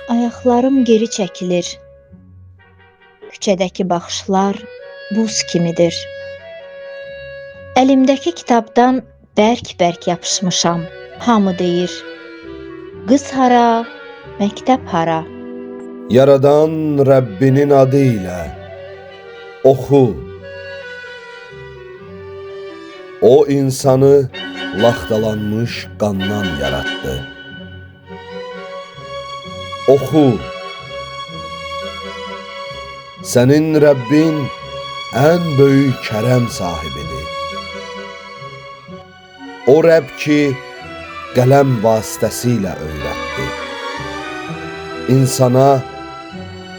Ayaqlarım geri çəkilir. Küçədəki baxışlar buz kimidir. Əlimdəki kitabdan bərk-bərk yapışmışam. Hamı deyir: qız hara, məktəb hara? Yaradan Rəbbinin adı ilə oxu. O insanı laxtalanmış qandan yaratdı. Oxu. Sənin Rəbbin ən böyük kərəm sahibidir. O Rəbb ki, qələm vasitəsilə öyrətdi. İnsana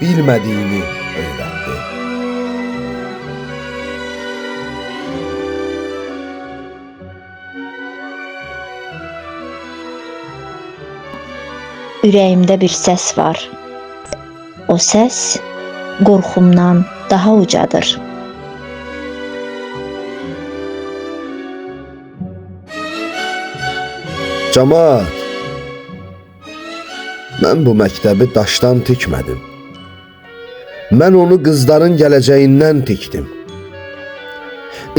bilmədiyini öyrətdi. Ürəyimdə bir səs var. O səs qorxumdan daha ucadır. Camaat, mən bu məktəbi daşdan tikmədim. Mən onu qızların gələcəyindən tikdim.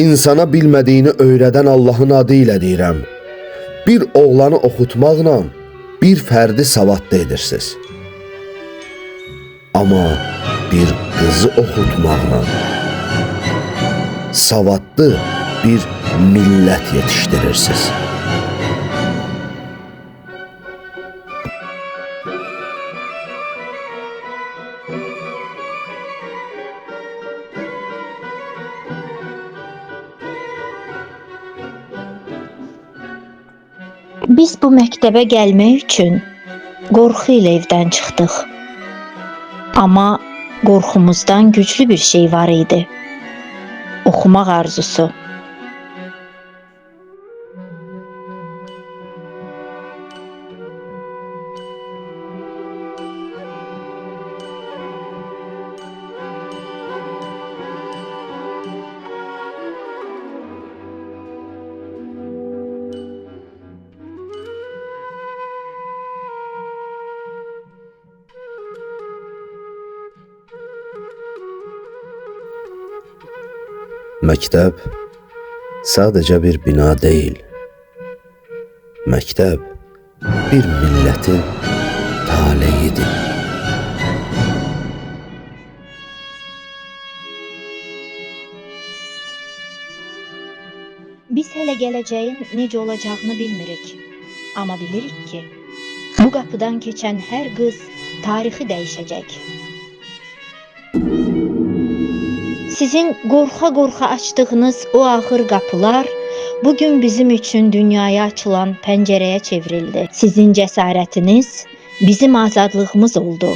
İnsana bilmədiyini öyrədən Allahın adı ilə deyirəm. Bir oğlanı oxutmaqla bir fərdi savadlı edirsiniz. Amma bir qızı oxutmaqla savadlı bir millət yetişdirirsiniz. Biz bu məktəbə gəlmək üçün qorxu ilə evdən çıxdıq. Amma qorxumuzdan güclü bir şey var idi. Oxumaq arzusu. Məktəb sadəcə bir bina deyil. Məktəb bir millətin taleyidir. Biz hələ gələcəyin necə olacağını bilmirik. Amma bilirik ki, bu qapıdan keçən hər qız tarixi dəyişəcək. Sizin qorxa-qorxa açdığınız o ağır qapılar bugün bizim üçün dünyaya açılan pəncərəyə çevrildi. Sizin cəsarətiniz bizim azadlığımız oldu.